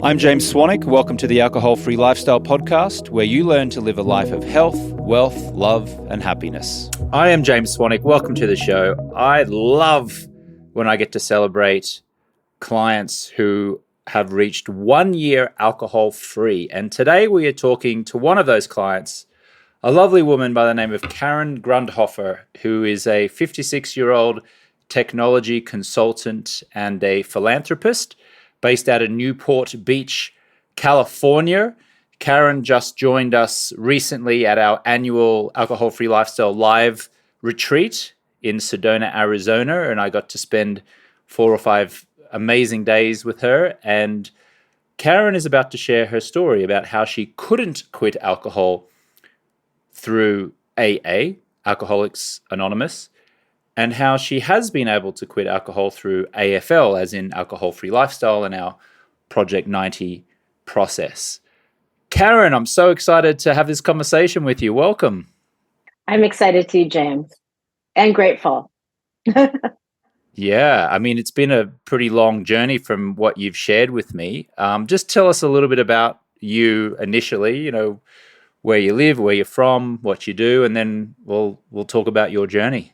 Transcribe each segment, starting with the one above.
I'm James Swanwick. Welcome to the Alcohol Free Lifestyle Podcast, where you learn to live a life of health, wealth, love, and happiness. I am James Swanwick. Welcome to the show. I love when I get to celebrate clients who have reached 1 year alcohol free. And today we are talking to one of those clients, a lovely woman by the name of Karen Grundhofer, who is a 56-year-old technology consultant and a philanthropist based out of Newport Beach, California. Karen just joined us recently at our annual Alcohol Free Lifestyle Live retreat in Sedona, Arizona, and I got to spend 4 or 5 amazing days with her. And Karen is about to share her story about how she couldn't quit alcohol through AA, Alcoholics Anonymous, and how she has been able to quit alcohol through AFL, as in Alcohol Free Lifestyle, and our Project 90 process. Karen, I'm so excited to have this conversation with you. Welcome. I'm excited too, James, and grateful. Yeah, I mean, it's been a pretty long journey from what you've shared with me. Just tell us a little bit about you initially, where you live, where you're from, what you do, and then we'll talk about your journey.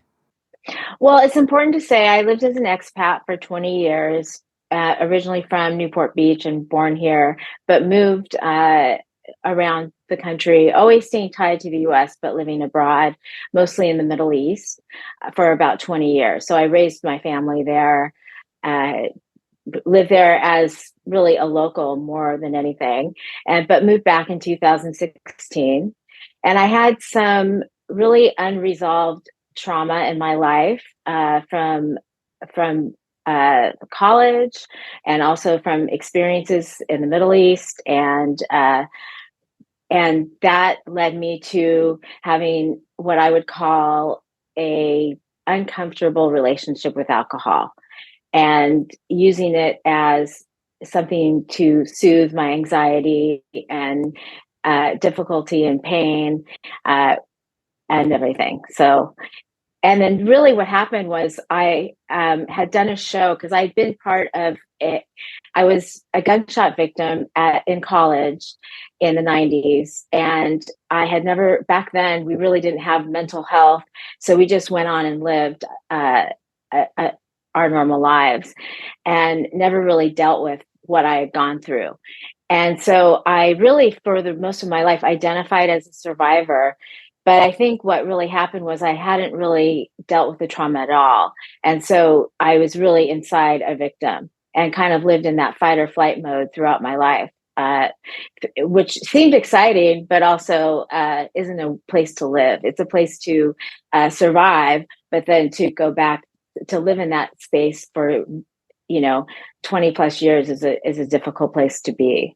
Well, it's important to say I lived as an expat for 20 years, originally from Newport Beach and born here, but moved around the country, always staying tied to the US, but living abroad, mostly in the Middle East, for about 20 years. So I raised my family there, lived there as really a local more than anything, but moved back in 2016. And I had some really unresolved trauma in my life from college, and also from experiences in the Middle East, and that led me to having what I would call a uncomfortable relationship with alcohol, and using it as something to soothe my anxiety and difficulty and pain and everything. So, and then really what happened was I had done a show, because I'd been part of it. I was a gunshot victim in college in the 90s. And I had never, back then, we really didn't have mental health. So we just went on and lived our normal lives and never really dealt with what I had gone through. And so I really, for the most of my life, identified as a survivor. But I think what really happened was I hadn't really dealt with the trauma at all. And so I was really inside a victim and kind of lived in that fight or flight mode throughout my life, which seemed exciting, but also isn't a place to live. It's a place to survive, but then to go back to live in that space for, 20 plus years is a difficult place to be.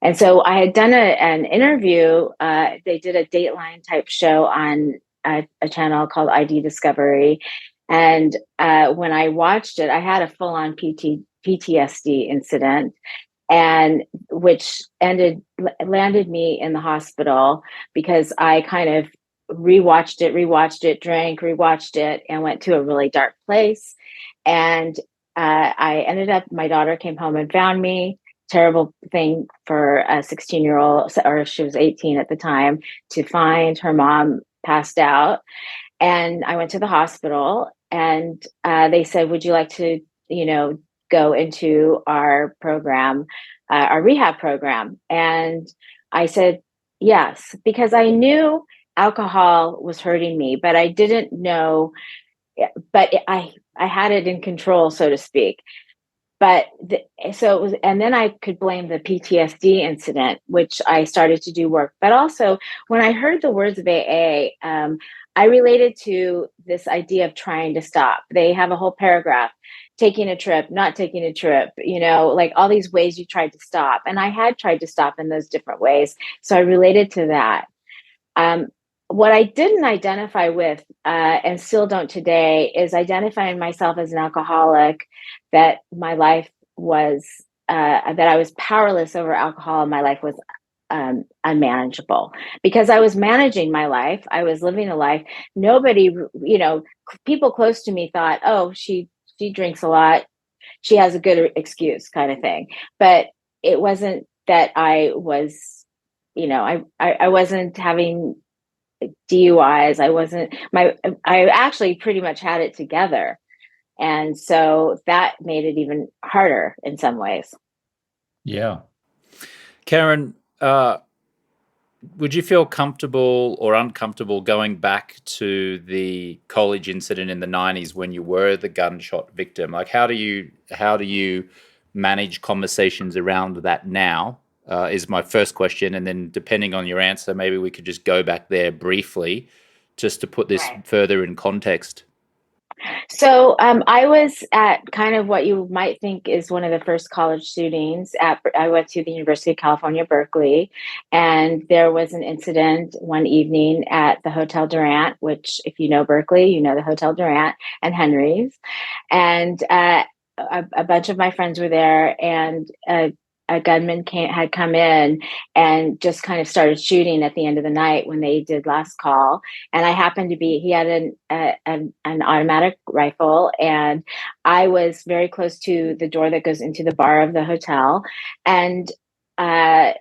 And so I had done an interview. They did a Dateline type show on a channel called ID Discovery. And when I watched it, I had a full-on PTSD incident, and which landed me in the hospital because I kind of rewatched it, drank, rewatched it, and went to a really dark place. And I ended up, my daughter came home and found me. Terrible thing for a 16-year-old, or she was 18 at the time, to find her mom passed out. And I went to the hospital, and they said, would you like to, go into our program, our rehab program? And I said, yes, because I knew alcohol was hurting me, but I didn't know, but I had it in control, so to speak. But so it was, and then I could blame the PTSD incident, which I started to do work. But also, when I heard the words of AA, I related to this idea of trying to stop. They have a whole paragraph: taking a trip, not taking a trip, like all these ways you tried to stop. And I had tried to stop in those different ways. So I related to that. What I didn't identify with, and still don't today, is identifying myself as an alcoholic, that my life was, that I was powerless over alcohol, and my life was unmanageable. Because I was managing my life, I was living a life. Nobody, people close to me thought, oh, she drinks a lot, she has a good excuse, kind of thing. But it wasn't that I was, I wasn't having DUIs. I actually pretty much had it together. And so that made it even harder in some ways. Yeah. Karen, would you feel comfortable or uncomfortable going back to the college incident in the 90s when you were the gunshot victim? Like, how do you manage conversations around that now? Is my first question, and then depending on your answer, maybe we could just go back there briefly, just to put this Right. further in context. So I was at kind of what you might think is one of the first college shootings. I went to the University of California, Berkeley, and there was an incident one evening at the Hotel Durant, which, if you know Berkeley, you know the Hotel Durant and Henry's. And a bunch of my friends were there, and a gunman had come in and just kind of started shooting at the end of the night when they did last call. And I happened to be, he had an automatic rifle, and I was very close to the door that goes into the bar of the hotel. And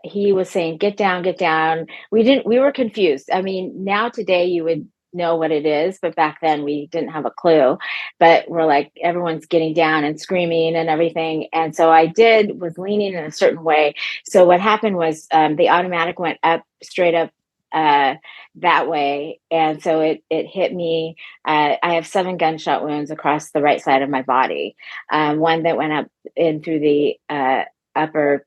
he was saying, "Get down, get down." We were confused. I mean, now today you would know what it is, but back then we didn't have a clue. But we're like, everyone's getting down and screaming and everything. And so was leaning in a certain way. So what happened was the automatic went up, straight up, that way. And so it hit me. I have 7 gunshot wounds across the right side of my body. One that went up in through the upper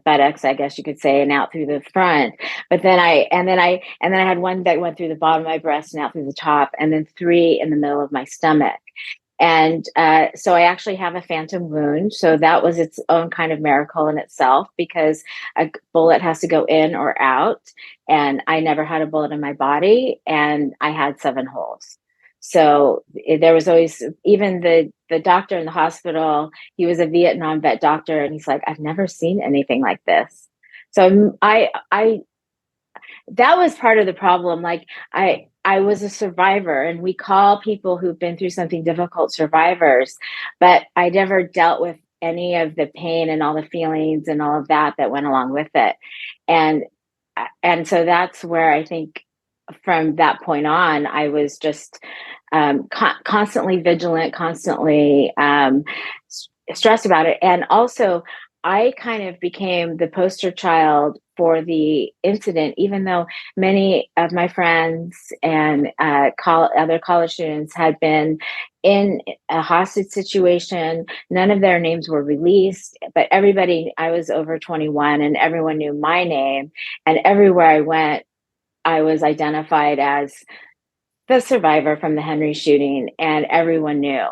buttocks, I guess you could say, and out through the front. But then I had one that went through the bottom of my breast and out through the top, and then 3 in the middle of my stomach. And so I actually have a phantom wound. So that was its own kind of miracle in itself, because a bullet has to go in or out. And I never had a bullet in my body, and I had 7 holes. So there was always, even the doctor in the hospital, he was a Vietnam vet doctor, and he's like, "I've never seen anything like this." So I that was part of the problem. Like, I was a survivor, and we call people who've been through something difficult survivors, but I never dealt with any of the pain and all the feelings and all of that went along with it. And so that's where I think from that point on, I was just constantly vigilant, constantly stressed about it. And also, I kind of became the poster child for the incident, even though many of my friends and other college students had been in a hostage situation. None of their names were released, but I was over 21, and everyone knew my name. And everywhere I went, I was identified as the survivor from the Henry shooting, and everyone knew.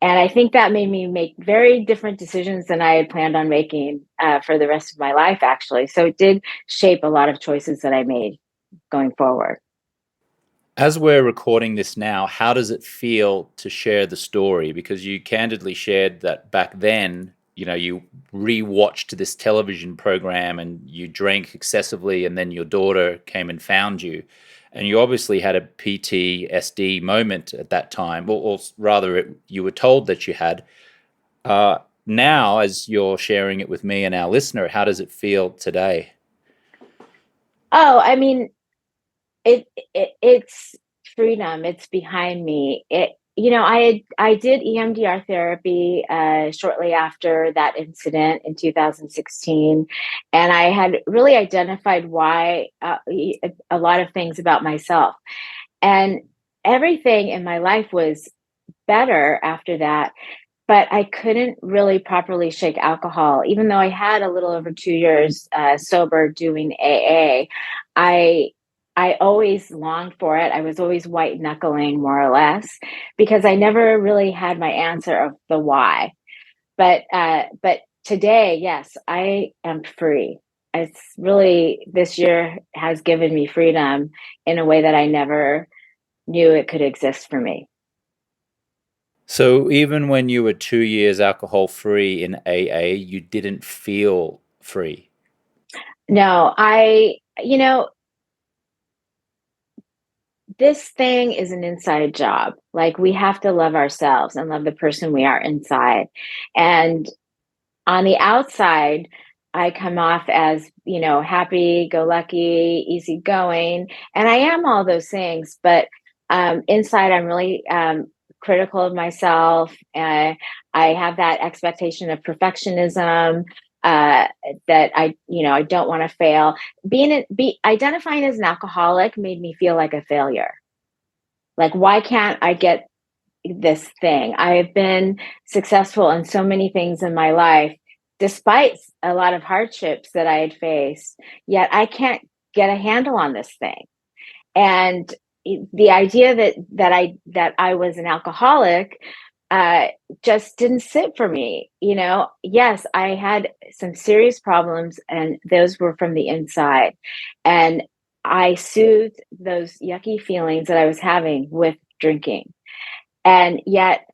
And I think that made me make very different decisions than I had planned on making for the rest of my life, actually. So it did shape a lot of choices that I made going forward. As we're recording this now, how does it feel to share the story? Because you candidly shared that back then, you rewatched this television program and you drank excessively, and then your daughter came and found you. And you obviously had a PTSD moment at that time, or rather, you were told that you had. Now, as you're sharing it with me and our listener, how does it feel today? Oh, I mean, it's freedom. It's behind me. I did EMDR therapy shortly after that incident in 2016, and I had really identified why a lot of things about myself, and everything in my life was better after that. But I couldn't really properly shake alcohol, even though I had a little over 2 years sober doing AA. I I always longed for it. I was always white knuckling, more or less, because I never really had my answer of the why. But today, yes, I am free. It's really, this year has given me freedom in a way that I never knew it could exist for me. So even when you were 2 years alcohol free in AA, you didn't feel free. No, this thing is an inside job. Like, we have to love ourselves and love the person we are inside. And on the outside, I come off as, happy, go lucky, easygoing, and I am all those things. But inside, I'm really critical of myself. I have that expectation of perfectionism, that I don't want to fail. Identifying as an alcoholic made me feel like a failure. Like, why can't I get this thing? I have been successful in so many things in my life, despite a lot of hardships that I had faced, yet I can't get a handle on this thing. And the idea that I was an alcoholic just didn't sit for me. Yes, I had some serious problems, and those were from the inside. And I soothed those yucky feelings that I was having with drinking. And yet,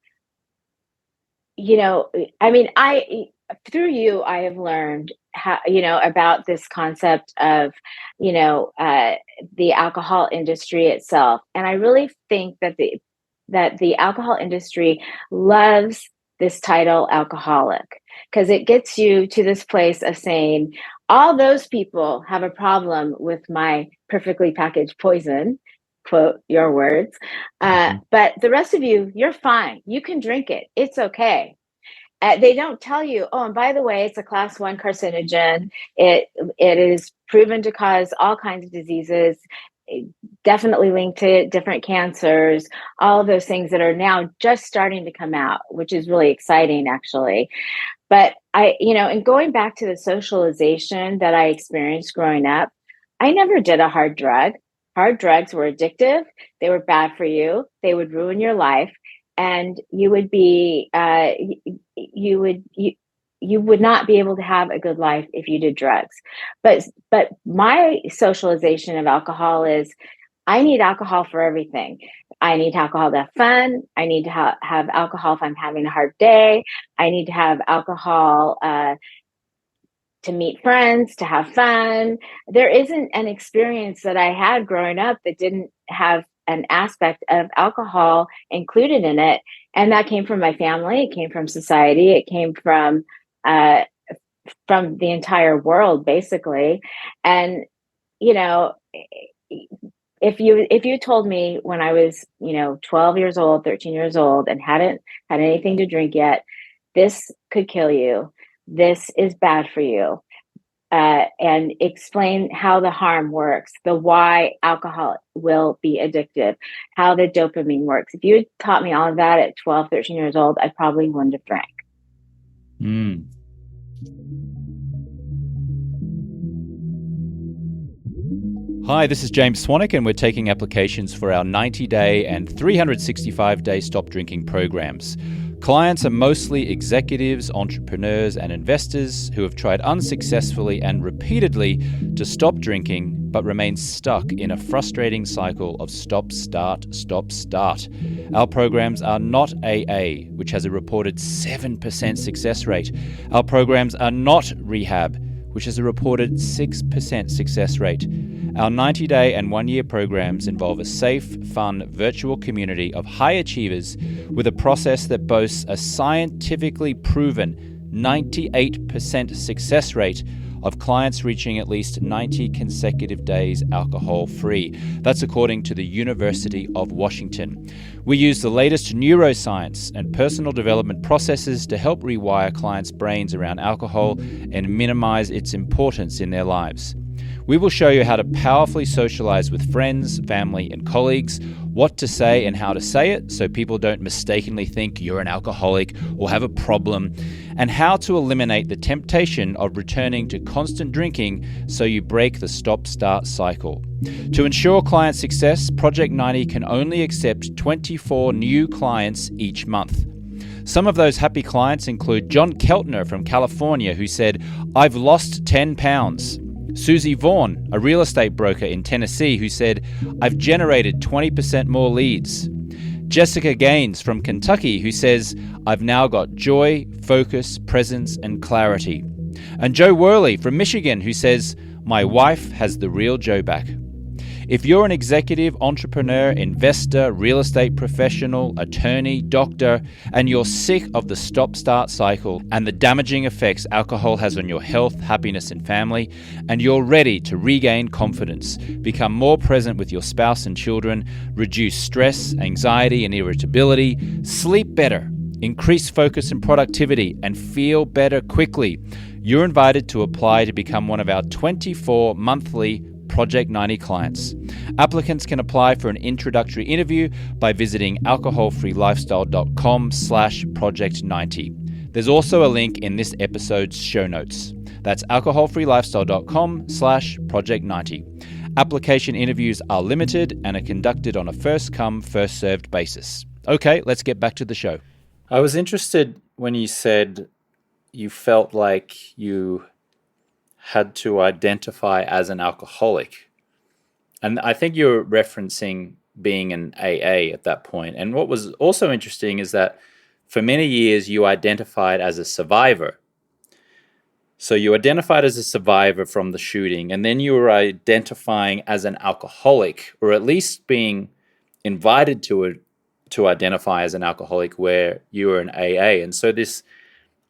through you, I have learned how, about this concept of, the alcohol industry itself. And I really think that the alcohol industry loves this title alcoholic, because it gets you to this place of saying, all those people have a problem with my perfectly packaged poison, quote your words. But the rest of you, you're fine. You can drink it. It's okay. They don't tell you, oh, and by the way, it's a class 1 carcinogen. It is proven to cause all kinds of diseases, definitely linked to different cancers, all of those things that are now just starting to come out, which is really exciting, actually. But and going back to the socialization that I experienced growing up, I never did a hard drug. Hard drugs were addictive. They were bad for you. They would ruin your life. And you would be, you would not be able to have a good life if you did drugs. But my socialization of alcohol is, I need alcohol for everything. I need alcohol to have fun. I need to have alcohol if I'm having a hard day. I need to have alcohol to meet friends, to have fun. There isn't an experience that I had growing up that didn't have an aspect of alcohol included in it. And that came from my family. It came from society. It came from the entire world, basically. And, if you told me when I was, 12 years old, 13 years old, and hadn't had anything to drink yet, this could kill you, this is bad for you, and explain how the harm works, the why alcohol will be addictive, how the dopamine works. If you had taught me all of that at 12, 13 years old, I probably wouldn't have drank. Hi, this is James Swanwick, and we're taking applications for our 90-day and 365-day stop drinking programs. Clients are mostly executives, entrepreneurs, and investors who have tried unsuccessfully and repeatedly to stop drinking, but remain stuck in a frustrating cycle of stop, start, stop, start. Our programs are not AA, which has a reported 7% success rate. Our programs are not rehab, which has a reported 6% success rate. Our 90-day and 1-year programs involve a safe, fun, virtual community of high achievers with a process that boasts a scientifically proven 98% success rate of clients reaching at least 90 consecutive days alcohol-free. That's according to the University of Washington. We use the latest neuroscience and personal development processes to help rewire clients' brains around alcohol and minimize its importance in their lives. We will show you how to powerfully socialize with friends, family, and colleagues, what to say and how to say it so people don't mistakenly think you're an alcoholic or have a problem, and how to eliminate the temptation of returning to constant drinking so you break the stop-start cycle. To ensure client success, Project 90 can only accept 24 new clients each month. Some of those happy clients include John Keltner from California, who said, "I've lost 10 pounds." Susie Vaughan, a real estate broker in Tennessee, who said, "I've generated 20% more leads." Jessica Gaines from Kentucky, who says, "I've now got joy, focus, presence, and clarity." And Joe Worley from Michigan, who says, "My wife has the real Joe back." If you're an executive, entrepreneur, investor, real estate professional, attorney, doctor, and you're sick of the stop-start cycle and the damaging effects alcohol has on your health, happiness, and family, and you're ready to regain confidence, become more present with your spouse and children, reduce stress, anxiety, and irritability, sleep better, increase focus and productivity, and feel better quickly, you're invited to apply to become one of our 24 monthly Project 90 clients. Applicants can apply for an introductory interview by visiting alcoholfreelifestyle.com/project90. There's also a link in this episode's show notes. That's alcoholfreelifestyle.com/project90. Application interviews are limited and are conducted on a first-come, first-served basis. Okay, let's get back to the show. I was interested when you said you felt like you had to identify as an alcoholic. And I think you're referencing being an AA at that point. And what was also interesting is that for many years you identified as a survivor. So you identified as a survivor from the shooting, and then you were identifying as an alcoholic, or at least being invited to identify as an alcoholic where you were an AA. And so this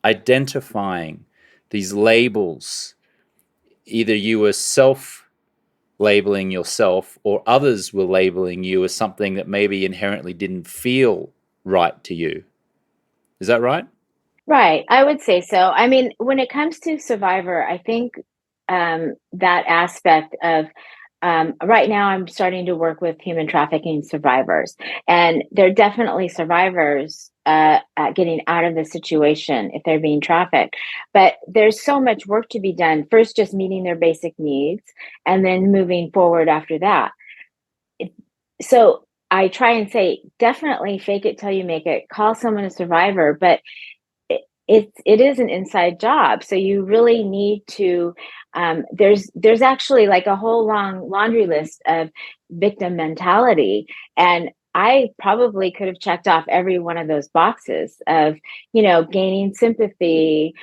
identifying, these labels, either you were self-labeling yourself or others were labeling you as something that maybe inherently didn't feel right to you. Is that right? Right. I would say so. I mean, when it comes to survivor, I think that aspect of right now I'm starting to work with human trafficking survivors, and they're definitely survivors at getting out of the situation if they're being trafficked. But there's so much work to be done. First, just meeting their basic needs and then moving forward after that. So I try and say, definitely fake it till you make it, call someone a survivor, but it is an inside job. So you really need to, there's actually like a whole long laundry list of victim mentality. And I probably could have checked off every one of those boxes of, gaining sympathy,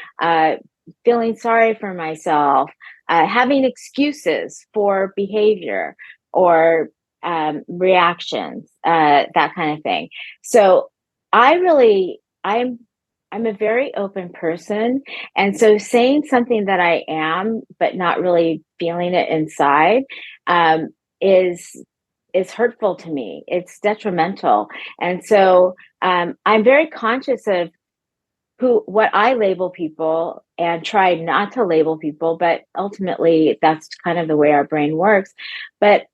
feeling sorry for myself, having excuses for behavior or reactions, that kind of thing. So I'm a very open person. And so saying something that I am, but not really feeling it inside, is hurtful to me. It's detrimental. And so I'm very conscious of what I label people and try not to label people, but ultimately that's kind of the way our brain works. But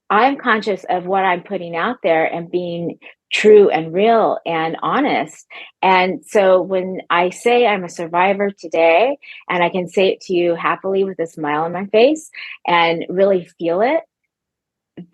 I'm conscious of what I'm putting out there and being true and real and honest. And so when I say I'm a survivor today, and I can say it to you happily with a smile on my face and really feel it,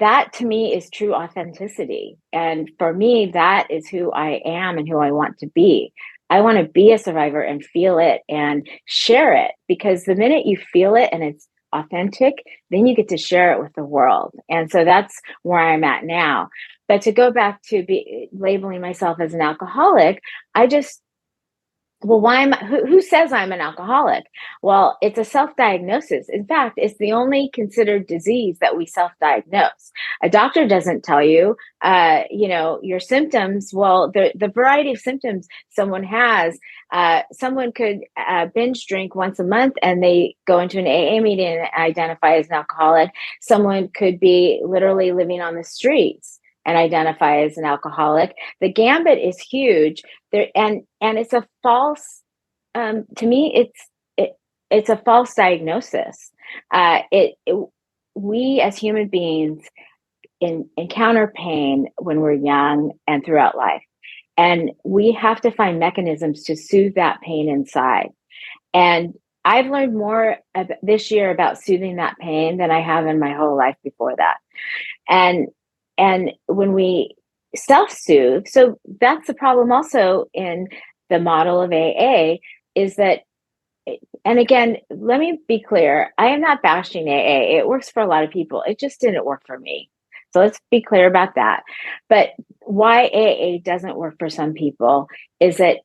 that to me is true authenticity. And for me, that is who I am and who I want to be. I want to be a survivor and feel it and share it, because the minute you feel it and it's authentic, then you get to share it with the world. And so that's where I'm at now. But to go back to labeling myself as an alcoholic, who says I'm an alcoholic? Well, it's a self-diagnosis. In fact, it's the only considered disease that we self-diagnose. A doctor doesn't tell you, your symptoms. Well, the variety of symptoms someone has, someone could binge drink once a month and they go into an AA meeting and identify as an alcoholic. Someone could be literally living on the streets and identify as an alcoholic. The gambit is huge there, and it's a false. To me, it's a false diagnosis. We as human beings encounter pain when we're young and throughout life, and we have to find mechanisms to soothe that pain inside. And I've learned more this year about soothing that pain than I have in my whole life before that. And when we self-soothe, so that's the problem also in the model of AA, is that, and again, let me be clear, I am not bashing AA. It works for a lot of people. It just didn't work for me. So let's be clear about that. But why AA doesn't work for some people is that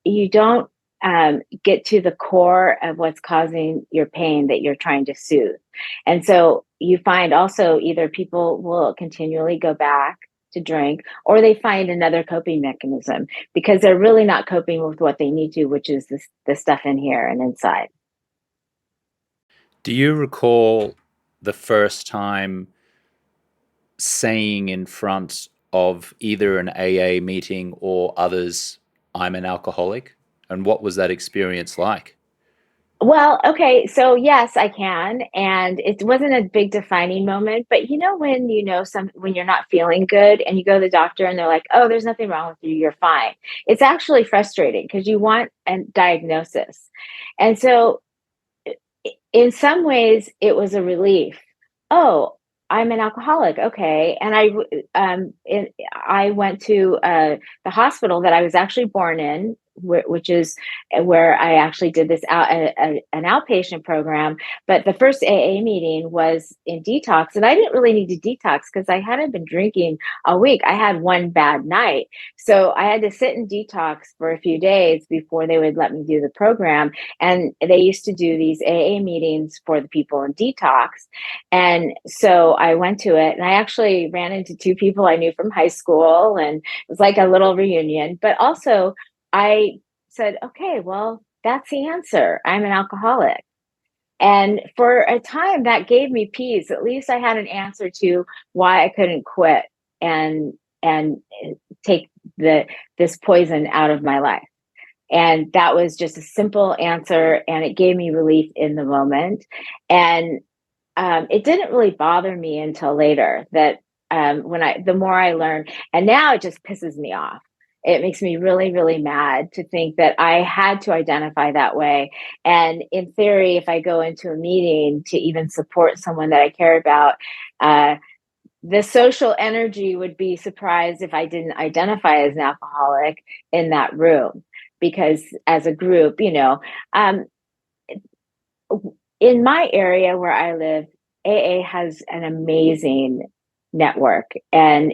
you don't get to the core of what's causing your pain that you're trying to soothe. And so you find also either people will continually go back to drink, or they find another coping mechanism because they're really not coping with what they need to, which is the stuff in here and inside. Do you recall the first time saying in front of either an AA meeting or others, I'm an alcoholic? And what was that experience like? Well, okay, so yes, I can, and it wasn't a big defining moment, but when when you're not feeling good and you go to the doctor and they're like, "Oh, there's nothing wrong with you, you're fine." It's actually frustrating because you want a diagnosis. And so in some ways it was a relief. Oh, I'm an alcoholic. Okay. And I went to the hospital that I was actually born in, which is where I actually did this an outpatient program. But the first AA meeting was in detox, and I didn't really need to detox because I hadn't been drinking a week. I had one bad night, so I had to sit in detox for a few days before they would let me do the program. And they used to do these AA meetings for the people in detox. And so I went to it, and I actually ran into two people I knew from high school, and it was like a little reunion. But also, I said, okay, well, that's the answer. I'm an alcoholic. And for a time, that gave me peace. At least I had an answer to why I couldn't quit and take this poison out of my life. And that was just a simple answer, and it gave me relief in the moment. And it didn't really bother me until later that the more I learned, and now it just pisses me off. It makes me really, really mad to think that I had to identify that way. And in theory, if I go into a meeting to even support someone that I care about, the social energy would be surprised if I didn't identify as an alcoholic in that room. Because as a group, in my area where I live, AA has an amazing network, and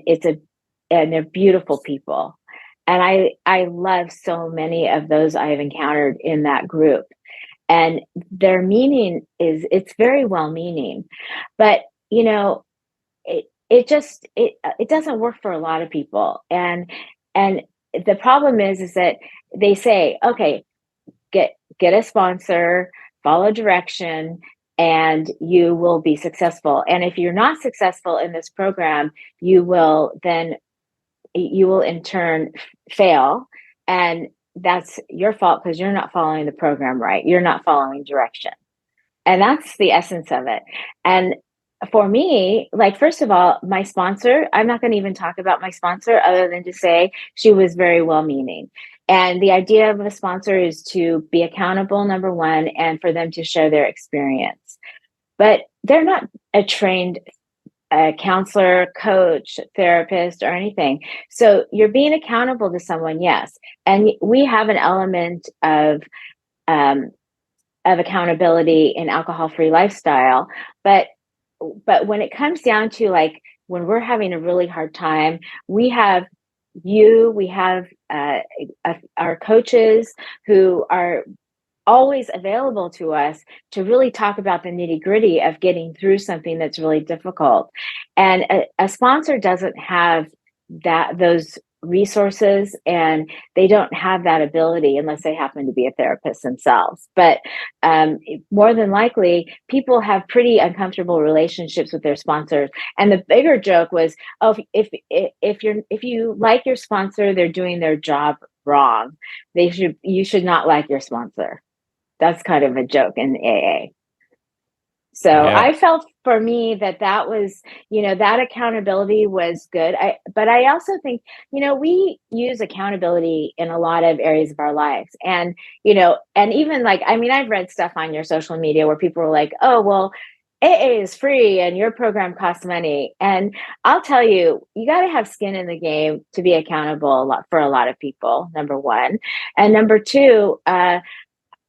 they're beautiful people. And I love so many of those I've encountered in that group. And their meaning it's very well meaning, but it doesn't work for a lot of people. And the problem is that they say, okay, get a sponsor, follow direction, and you will be successful. And if you're not successful in this program, you will in turn fail. And that's your fault because you're not following the program right. You're not following direction. And that's the essence of it. And for me, like, first of all, my sponsor, I'm not going to even talk about my sponsor other than to say she was very well meaning. And the idea of a sponsor is to be accountable, number one, and for them to share their experience. But they're not a trained counselor, coach, therapist, or anything. So you're being accountable to someone, yes. And we have an element of accountability in alcohol-free lifestyle, but when it comes down to, like, when we're having a really hard time, we have our coaches who are always available to us to really talk about the nitty-gritty of getting through something that's really difficult. And a sponsor doesn't have those resources, and they don't have that ability unless they happen to be a therapist themselves. But more than likely, people have pretty uncomfortable relationships with their sponsors. And the bigger joke was, oh, if you like your sponsor, they're doing their job wrong. You should not like your sponsor. That's kind of a joke in AA. So Yeah. I felt, for me, that was, that accountability was good. But I also think, we use accountability in a lot of areas of our lives. And, and even, like, I mean, I've read stuff on your social media where people are like, oh, well, AA is free and your program costs money. And I'll tell you, you got to have skin in the game to be accountable for a lot of people, number one. And number two,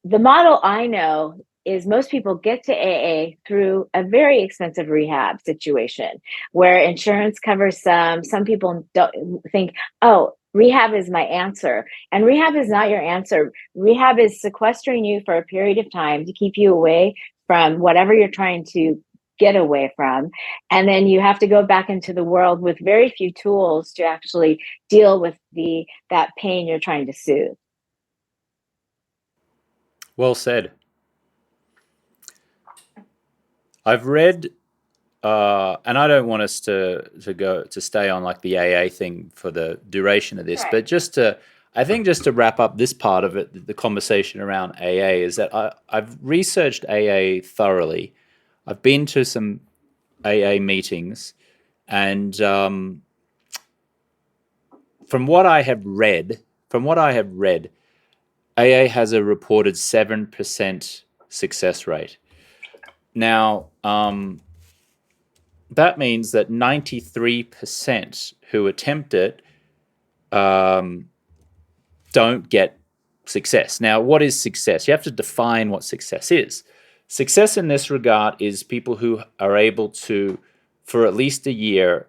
the model I know is most people get to AA through a very expensive rehab situation where insurance covers some people don't think, oh, rehab is my answer. And rehab is not your answer. Rehab is sequestering you for a period of time to keep you away from whatever you're trying to get away from. And then you have to go back into the world with very few tools to actually deal with that pain you're trying to soothe. Well said. I've read, and I don't want us to stay on like the AA thing for the duration of this, but I think just to wrap up this part of it, the conversation around AA is that I've researched AA thoroughly. I've been to some AA meetings, and from what I have read, AA has a reported 7% success rate. Now, that means that 93% who attempt it don't get success. Now, what is success? You have to define what success is. Success in this regard is people who are able to, for at least a year,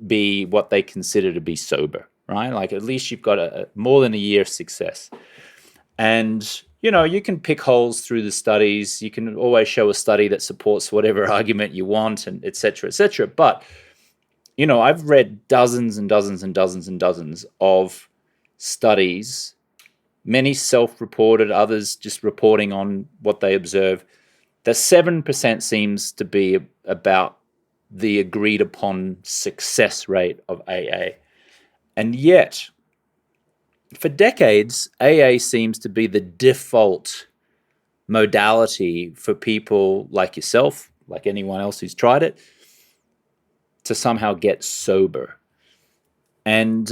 be what they consider to be sober, right? Like at least you've got more than a year of success. And, you can pick holes through the studies. You can always show a study that supports whatever argument you want, and et cetera, et cetera. But, I've read dozens and dozens and dozens and dozens of studies, many self-reported, others just reporting on what they observe. The 7% seems to be about the agreed upon success rate of AA. And yet, for decades, AA seems to be the default modality for people like yourself, like anyone else who's tried it, to somehow get sober. And,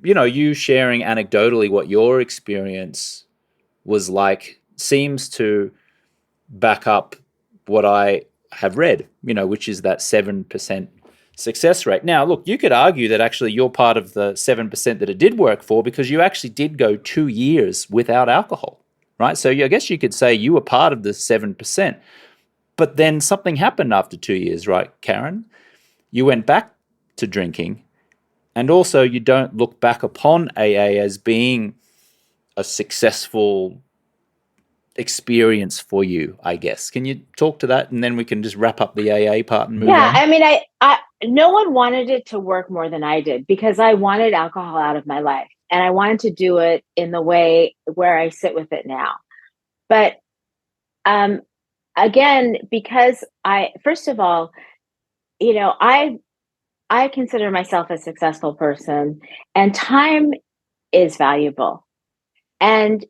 you sharing anecdotally what your experience was like seems to back up what I have read, which is that 7% success rate. Now, look, you could argue that actually you're part of the 7% that it did work for, because you actually did go 2 years without alcohol, right? So I guess you could say you were part of the 7%. But then something happened after 2 years, right, Karen? You went back to drinking, and also you don't look back upon AA as being a successful experience for you, I guess. Can you talk to that, and then we can just wrap up the AA part and move on? I mean, I no one wanted it to work more than I did, because I wanted alcohol out of my life, and I wanted to do it in the way where I sit with it now. But again, because first of all, I consider myself a successful person, and time is valuable. And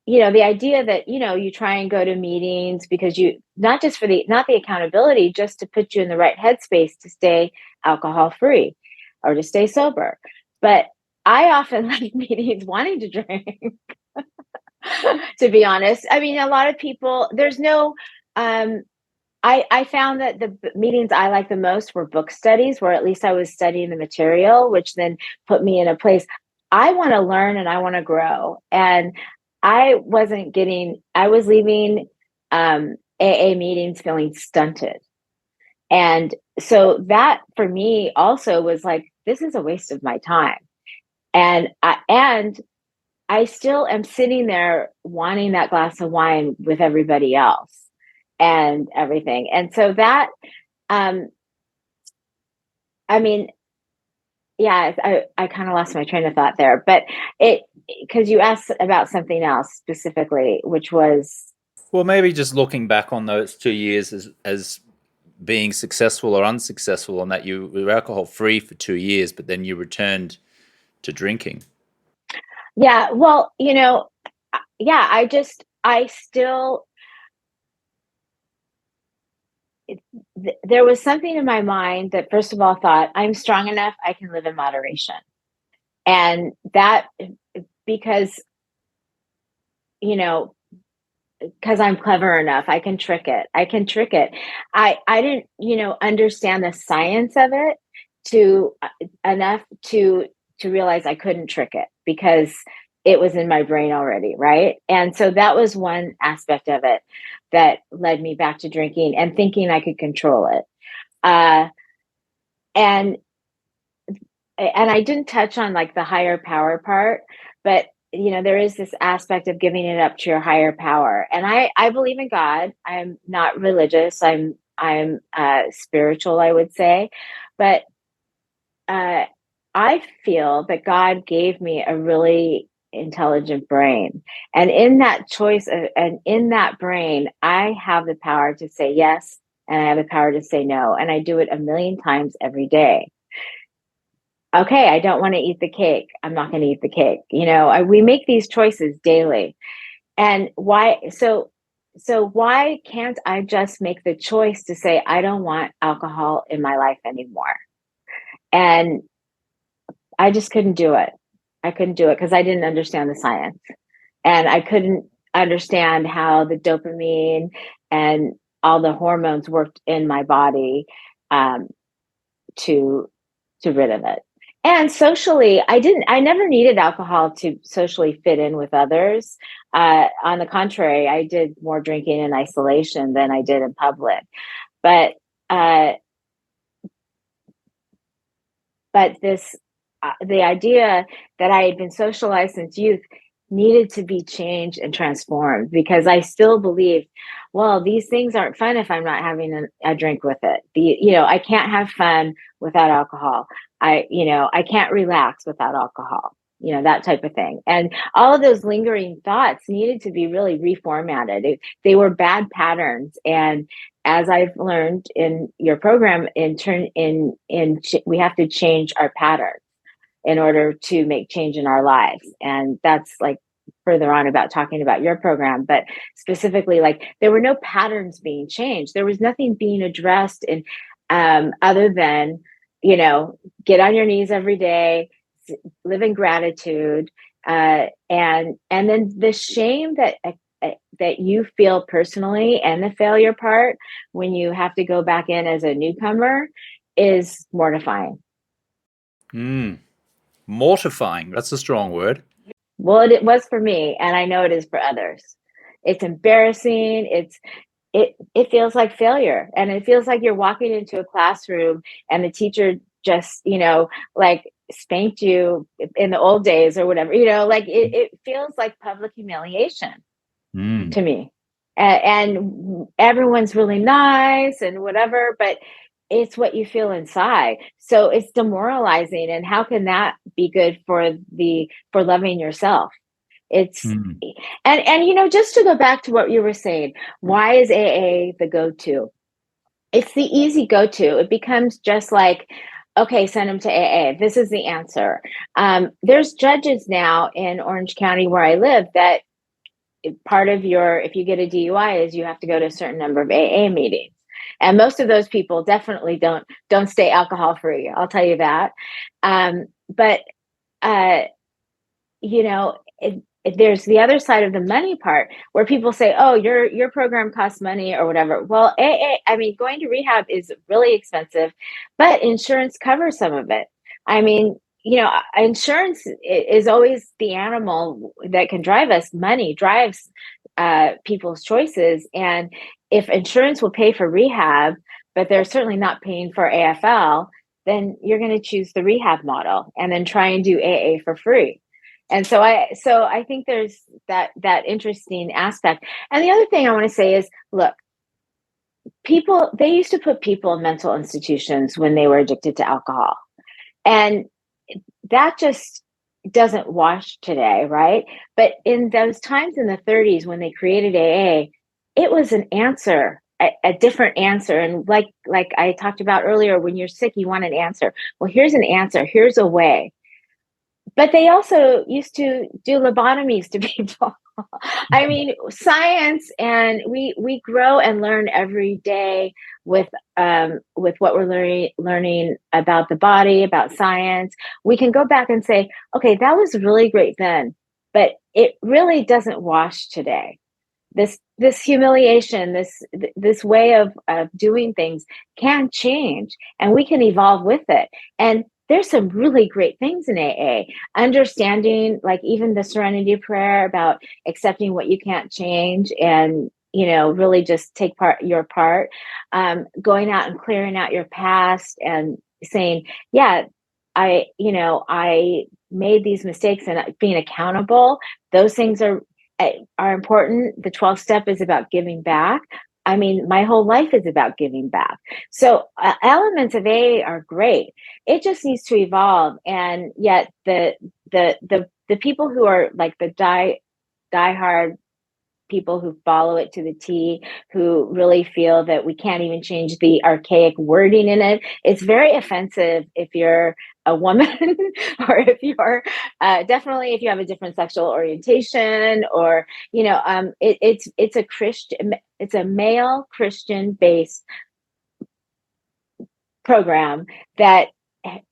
the idea that, you try and go to meetings because not the accountability, just to put you in the right headspace to stay alcohol free or to stay sober. But I often leave meetings wanting to drink, to be honest. I mean, a lot of people, there's no, I found that the meetings I liked the most were book studies, where at least I was studying the material, which then put me in a place. I want to learn and I want to grow. And I was leaving AA meetings feeling stunted. And so that for me also was like, this is a waste of my time. And I still am sitting there wanting that glass of wine with everybody else and everything. And so that, I mean, yeah, I kind of lost my train of thought there, but because you asked about something else specifically, which was, well, maybe just looking back on those 2 years as being successful or unsuccessful, and that you were alcohol free for 2 years, but then you returned to drinking. Yeah, well, I still, there was something in my mind that first of all thought, I'm strong enough, I can live in moderation. And that, because I'm clever enough, I can trick it. I didn't, understand the science of it enough to realize I couldn't trick it, because it was in my brain already, right? And so that was one aspect of it that led me back to drinking and thinking I could control it. And I didn't touch on like the higher power part, but there is this aspect of giving it up to your higher power. And I believe in God. I'm not religious. I'm spiritual, I would say. But I feel that God gave me a really intelligent brain. And in that choice and in that brain, I have the power to say yes, and I have the power to say no. And I do it a million times every day. Okay, I don't want to eat the cake. I'm not going to eat the cake. We make these choices daily. And why? So why can't I just make the choice to say, I don't want alcohol in my life anymore? And I just couldn't do it. I couldn't do it because I didn't understand the science, and I couldn't understand how the dopamine and all the hormones worked in my body, to rid of it. And socially, I never needed alcohol to socially fit in with others. On the contrary, I did more drinking in isolation than I did in public. But uh, this the idea that I had been socialized since youth needed to be changed and transformed, because I still believed, well, these things aren't fun if I'm not having a drink with it. I can't have fun without alcohol. I can't relax without alcohol. That type of thing. And all of those lingering thoughts needed to be really reformatted. They were bad patterns. And as I've learned in your program, we have to change our patterns in order to make change in our lives. And that's like further on about talking about your program, but specifically, like, there were no patterns being changed. There was nothing being addressed in other than, get on your knees every day, live in gratitude, and then the shame that you feel personally, and the failure part when you have to go back in as a newcomer, is mortifying. Mortifying. That's a strong word. Well, it was for me, and I know it is for others. It's embarrassing. It feels like failure, and it feels like you're walking into a classroom and the teacher just, like, spanked you in the old days or whatever. It feels like public humiliation to me. And everyone's really nice and whatever, but it's what you feel inside. So it's demoralizing. And how can that be good for loving yourself? It's and just to go back to what you were saying, why is AA the go-to? It's the easy go-to. It becomes just like, okay, send them to AA. This is the answer. There's judges now in Orange County where I live that part of if you get a DUI, is you have to go to a certain number of AA meetings. And most of those people definitely don't stay alcohol free. I'll tell you that. But there's the other side of the money part where people say, "Oh, your program costs money or whatever." Well, I mean, going to rehab is really expensive, but insurance covers some of it. I mean, insurance is always the animal that can drive us. Money drives people's choices, and if insurance will pay for rehab, but they're certainly not paying for AFL, then you're going to choose the rehab model and then try and do AA for free. And so I think there's that interesting aspect. And the other thing I want to say is, look, they used to put people in mental institutions when they were addicted to alcohol. And that just doesn't wash today, right? But in those times in the 30s when they created AA, it was an answer, a different answer. And like I talked about earlier, when you're sick, you want an answer. Well, here's an answer. Here's a way. But they also used to do lobotomies to people. I mean, science, and we grow and learn every day with what we're learning about the body, about science. We can go back and say, okay, that was really great then, but it really doesn't wash today. This humiliation, this way of doing things can change, and we can evolve with it. And there's some really great things in AA. Understanding, like, even the Serenity Prayer about accepting what you can't change, and really just take your part. Going out and clearing out your past and saying, yeah, I made these mistakes and being accountable, those things are important. The 12th step is about giving back. I mean, my whole life is about giving back. So elements of AA are great. It just needs to evolve. And yet the people who are like the diehard people who follow it to the T, who really feel that we can't even change the archaic wording in it. It's very offensive if you're a woman or if you're definitely if you have a different sexual orientation, or it's a Christian, it's a male Christian based program that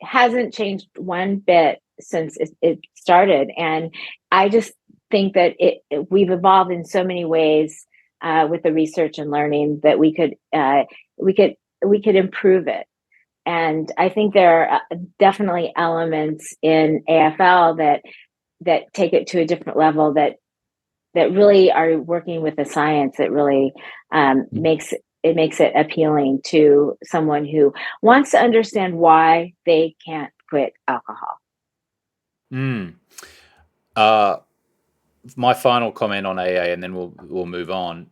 hasn't changed one bit since it started. And I just think that we've evolved in so many ways with the research and learning that we could improve it. And I think there are definitely elements in AFL that take it to a different level, that really are working with the science, that really makes it appealing to someone who wants to understand why they can't quit alcohol. My final comment on AA, and then we'll move on.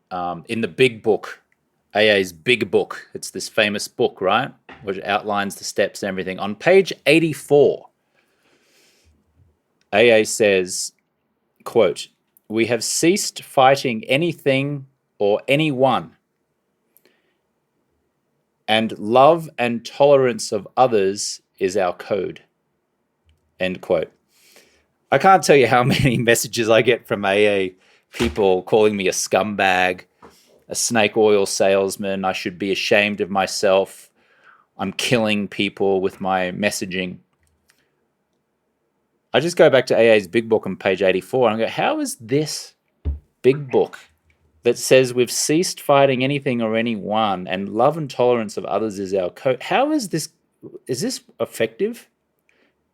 In the big book, AA's big book, it's this famous book, right, which outlines the steps and everything. On page 84, AA says, quote, "We have ceased fighting anything or anyone, and love and tolerance of others is our code." End quote. I can't tell you how many messages I get from AA people calling me a scumbag, a snake oil salesman. I should be ashamed of myself. I'm killing people with my messaging. I just go back to AA's big book on page 84 and I go, how is this big book that says we've ceased fighting anything or anyone and love and tolerance of others is our code? How is this effective?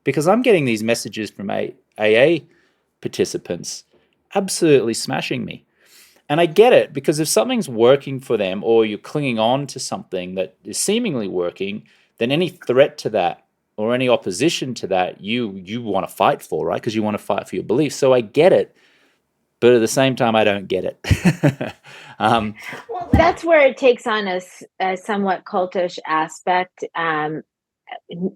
Because I'm getting these messages from AA participants absolutely smashing me. And I get it, because if something's working for them or you're clinging on to something that is seemingly working, then any threat to that or any opposition to that, you want to fight for, right? Because you want to fight for your beliefs. So I get it, but at the same time, I don't get it. Well, that's where it takes on a somewhat cultish aspect. And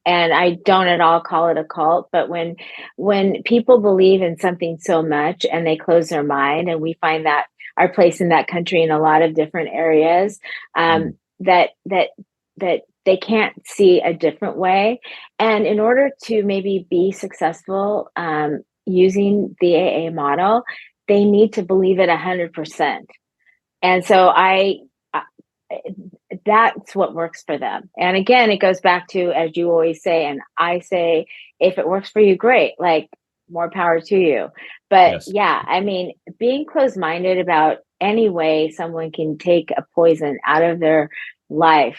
I don't at all call it a cult, but when people believe in something so much and they close their mind, and we find that our place in that country in a lot of different areas, that they can't see a different way. And in order to maybe be successful using the AA model, they need to believe it 100%. And so that's what works for them. And again, it goes back to, as you always say, and I say, if it works for you, great, like more power to you. But yes. Yeah, I mean, being closed-minded about any way someone can take a poison out of their life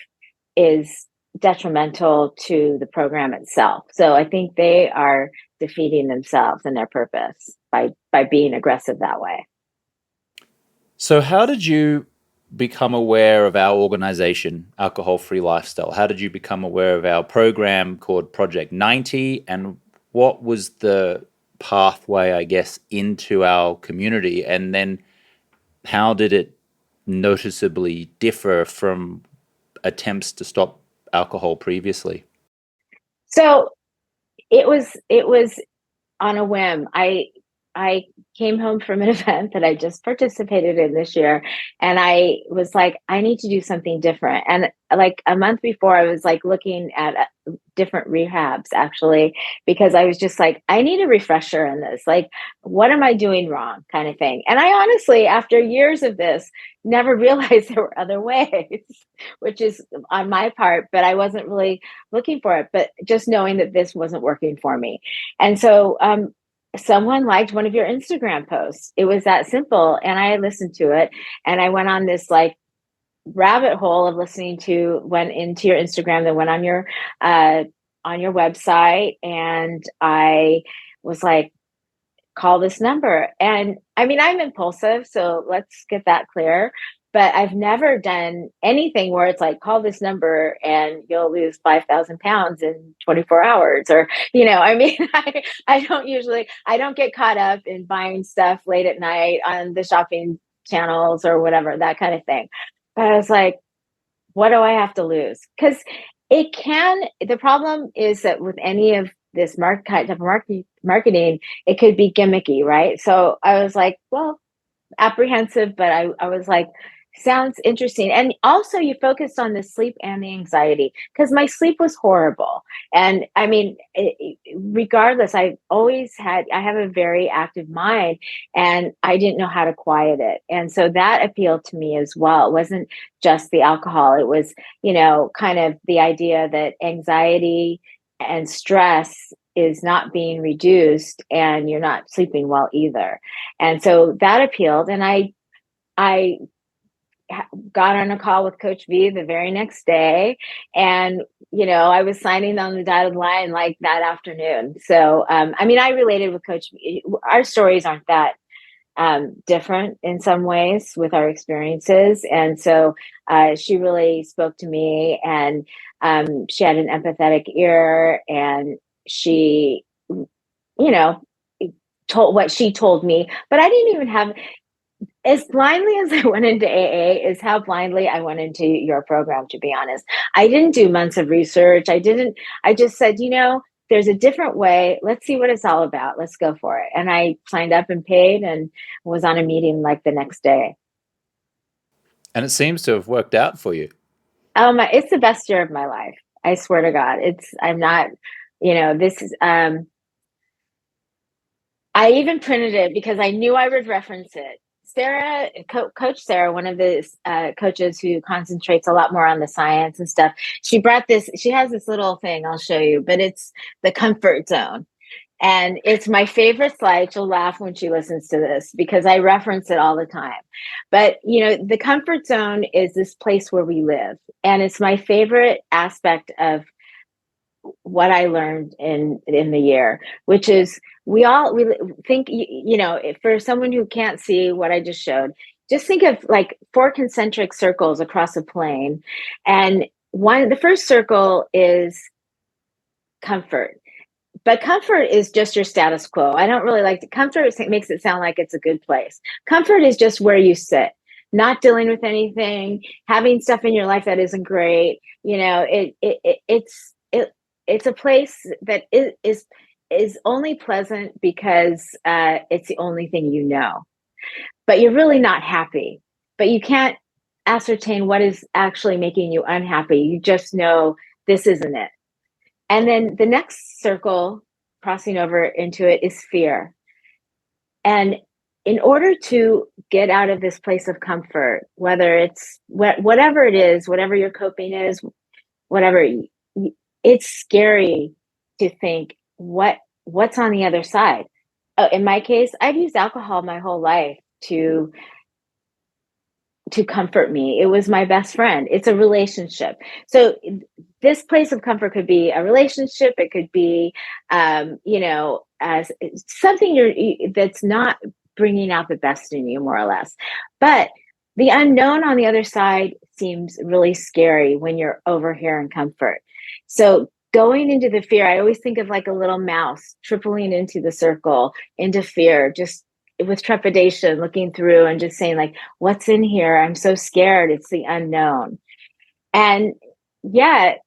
is detrimental to the program itself. So I think they are defeating themselves and their purpose by being aggressive that way. So how did you become aware of our organization, Alcohol Free Lifestyle? How did you become aware of our program called Project 90? And what was the pathway, I guess, into our community? And then how did it noticeably differ from attempts to stop alcohol previously? So it was on a whim. I came home from an event that I just participated in this year, and I was like, I need to do something different. And like a month before, I was like looking at different rehabs, actually, because I was just like, I need a refresher in this. Like, what am I doing wrong, kind of thing. And I honestly, after years of this, never realized there were other ways, which is on my part, but I wasn't really looking for it, but just knowing that this wasn't working for me. And so someone liked one of your Instagram posts. It was that simple. And I listened to it, and I went on this like rabbit hole of went into your Instagram, then went on your website. And I was like, call this number. And I mean, I'm impulsive, so let's get that clear. but I've never done anything where it's like, call this number and you'll lose 5,000 pounds in 24 hours. Or, I mean, I don't get caught up in buying stuff late at night on the shopping channels or whatever, that kind of thing. But I was like, what do I have to lose? Because the problem is that with any of this type of marketing, it could be gimmicky, right? So I was like, well, apprehensive, but I was like, sounds interesting. And also you focused on the sleep and the anxiety, because my sleep was horrible. And I mean, regardless, I have a very active mind, and I didn't know how to quiet it. And so that appealed to me as well. It wasn't just the alcohol. It was, kind of the idea that anxiety and stress is not being reduced, and you're not sleeping well either. And so that appealed. And I got on a call with Coach V the very next day, and I was signing on the dotted line like that afternoon. So I mean, I related with Coach V. Our stories aren't that different in some ways with our experiences, and so she really spoke to me, and she had an empathetic ear, and she told what she told me. But I didn't even have, as blindly as I went into AA is how blindly I went into your program, to be honest. I didn't do months of research. I just said, there's a different way. Let's see what it's all about. Let's go for it. And I signed up and paid and was on a meeting like the next day. And it seems to have worked out for you. It's the best year of my life. I swear to God. I'm not, this is, I even printed it because I knew I would reference it. Sarah, Coach Sarah, one of the coaches who concentrates a lot more on the science and stuff, she has this little thing I'll show you, but it's the comfort zone. And it's my favorite slide. She'll laugh when she listens to this because I reference it all the time. But, the comfort zone is this place where we live. And it's my favorite aspect of what I learned in the year, which is we think, for someone who can't see what I just showed, just think of like 4 concentric circles across a plane. And the first circle is comfort. But comfort is just your status quo. I don't really like comfort. It makes it sound like it's a good place. Comfort is just where you sit, not dealing with anything, having stuff in your life that isn't great. It's a place that is only pleasant because it's the only thing you know. But you're really not happy. But you can't ascertain what is actually making you unhappy. You just know this isn't it. And then the next circle, crossing over into it, is fear. And in order to get out of this place of comfort, whether it's whatever it is, whatever your coping is, whatever, it's scary to think what's on the other side. In my case, I've used alcohol my whole life to comfort me. It was my best friend. It's a relationship. So this place of comfort could be a relationship. It could be, as something that's not bringing out the best in you, more or less. But the unknown on the other side seems really scary when you're over here in comfort. So going into the fear, I always think of like a little mouse tripling into the circle, into fear, just with trepidation, looking through and just saying like, what's in here? I'm so scared. It's the unknown. And yet,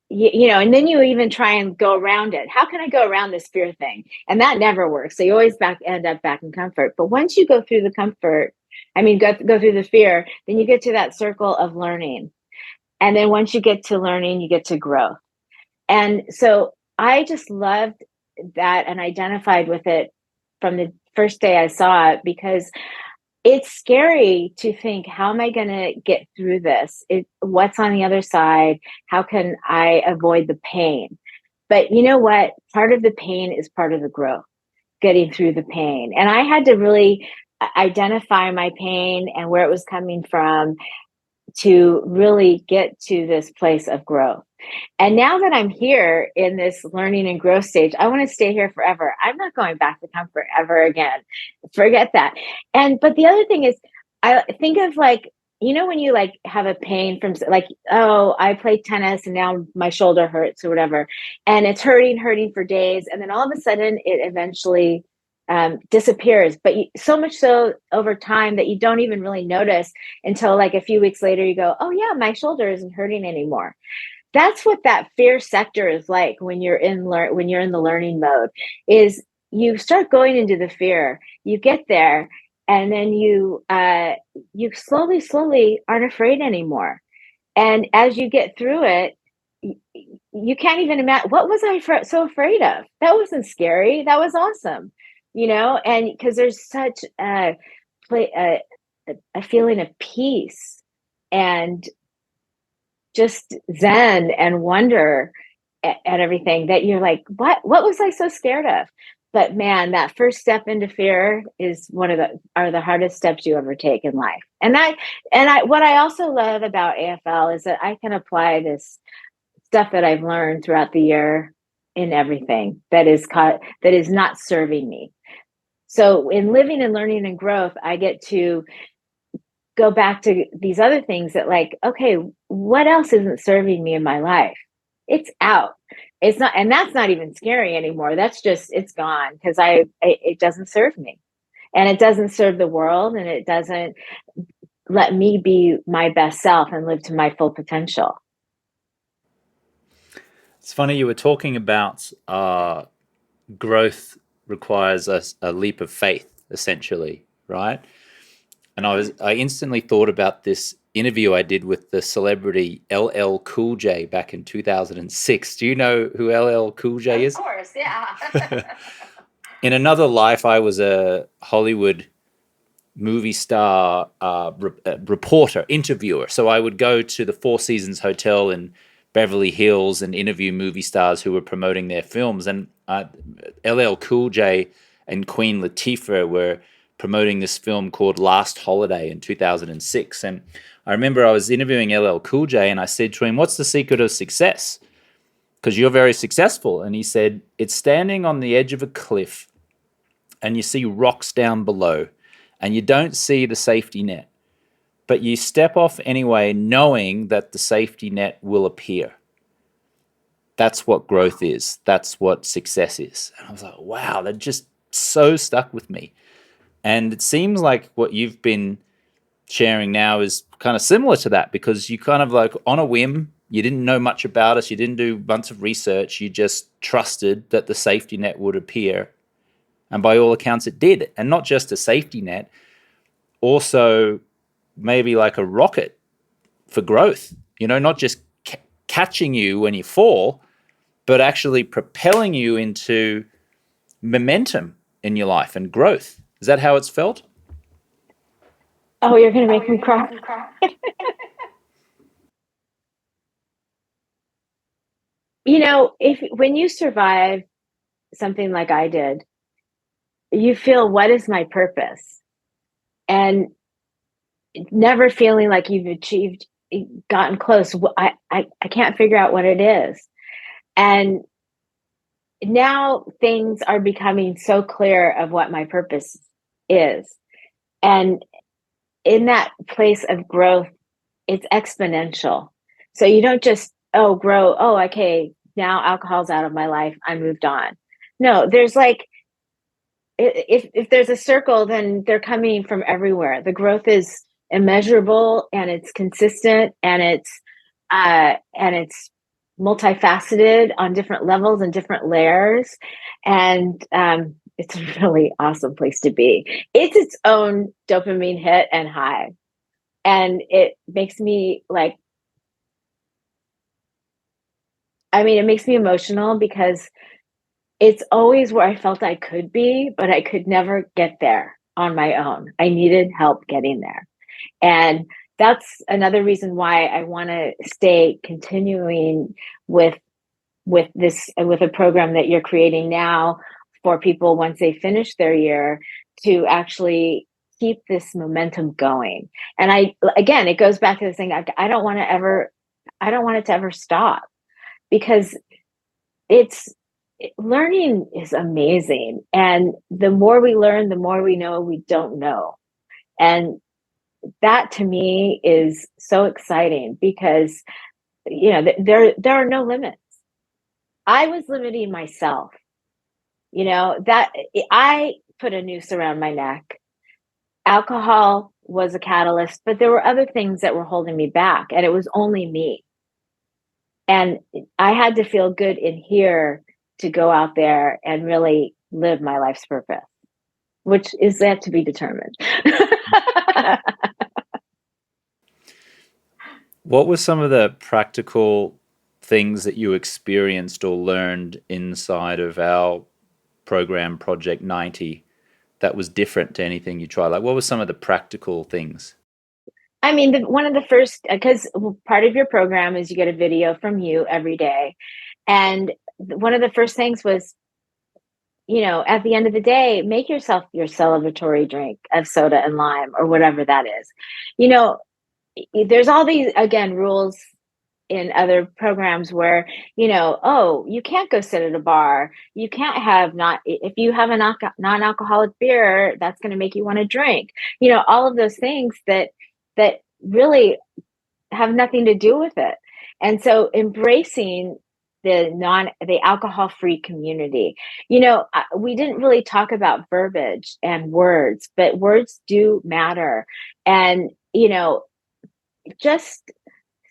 and then you even try and go around it. How can I go around this fear thing? And that never works. So you always end up back in comfort. But once you go through the comfort, go through the fear, then you get to that circle of learning. And then once you get to learning, you get to growth. And so I just loved that and identified with it from the first day I saw it, because it's scary to think, how am I going to get through this? What's on the other side? How can I avoid the pain? But you know what? Part of the pain is part of the growth, getting through the pain. And I had to really identify my pain and where it was coming from to really get to this place of growth. And now that I'm here in this learning and growth stage, I want to stay here forever. I'm not going back to comfort ever again. Forget that. But the other thing is, I think of like, when you like have a pain from like, oh, I played tennis and now my shoulder hurts or whatever, and it's hurting for days, and then all of a sudden it eventually disappears. But so much so over time that you don't even really notice until like a few weeks later. You go, oh yeah, my shoulder isn't hurting anymore. That's what that fear sector is like when you're when you're in the learning mode. Is you start going into the fear, you get there, and then you slowly aren't afraid anymore. And as you get through it, you can't even imagine, what was I so afraid of? That wasn't scary. That was awesome, And because there's such a feeling of peace and just zen and wonder at everything, that you're like, what was I so scared of? But man, that first step into fear is are the hardest steps you ever take in life. And what I also love about AFL is that I can apply this stuff that I've learned throughout the year in everything that is not serving me. So in living and learning and growth, I get to go back to these other things that, like, okay, what else isn't serving me in my life? It's out. It's not, and that's not even scary anymore. That's just, it's gone, because it doesn't serve me, and it doesn't serve the world, and it doesn't let me be my best self and live to my full potential. It's funny, you were talking about growth requires a leap of faith, essentially, right? And I instantly thought about this interview I did with the celebrity LL Cool J back in 2006. Do you know who LL Cool J is? Of course, yeah. In another life, I was a Hollywood movie star reporter, interviewer. So I would go to the Four Seasons Hotel in Beverly Hills and interview movie stars who were promoting their films. And LL Cool J and Queen Latifah were promoting this film called Last Holiday in 2006. And I remember I was interviewing LL Cool J, and I said to him, what's the secret of success? Because you're very successful. And he said, it's standing on the edge of a cliff and you see rocks down below and you don't see the safety net, but you step off anyway, knowing that the safety net will appear. That's what growth is. That's what success is. And I was like, wow, that just so stuck with me. And it seems like what you've been sharing now is kind of similar to that, because you kind of, like, on a whim, you didn't know much about us, you didn't do a bunch of research, you just trusted that the safety net would appear. And by all accounts, it did. And not just a safety net, also maybe like a rocket for growth, not just catching you when you fall, but actually propelling you into momentum in your life and growth. Is that how it's felt? Oh, you're going to make me cry. When you survive something like I did, you feel, what is my purpose? And never feeling like you've gotten close. I can't figure out what it is. And now things are becoming so clear of what my purpose is. And in that place of growth, it's exponential. So you don't just, grow. Oh, okay, now alcohol's out of my life, I moved on. No, there's like, if there's a circle, then they're coming from everywhere. The growth is immeasurable, and it's consistent, and it's multifaceted on different levels and different layers. And it's a really awesome place to be. It's its own dopamine hit and high. And it makes me like, it makes me emotional, because it's always where I felt I could be, but I could never get there on my own. I needed help getting there. And that's another reason why I want to stay continuing with a program that you're creating now for people once they finish their year, to actually keep this momentum going. And again, it goes back to this thing. I don't want it to ever stop, because learning is amazing. And the more we learn, the more we know we don't know. And that to me is so exciting because, there are no limits. I was limiting myself, that I put a noose around my neck. Alcohol was a catalyst, but there were other things that were holding me back, and it was only me. And I had to feel good in here to go out there and really live my life's purpose, which is yet to be determined. What were some of the practical things that you experienced or learned inside of our program, Project 90, that was different to anything you tried? Like, what were some of the practical things? I mean, one of the first, because part of your program is you get a video from you every day. And one of the first things was, at the end of the day, make yourself your celebratory drink of soda and lime or whatever that is. There's all these, again, rules in other programs where, oh, you can't go sit at a bar. You can't have if you have a non-alcoholic beer, that's going to make you want to drink, all of those things that really have nothing to do with it. And so embracing the alcohol-free community. We didn't really talk about verbiage and words, but words do matter. And, just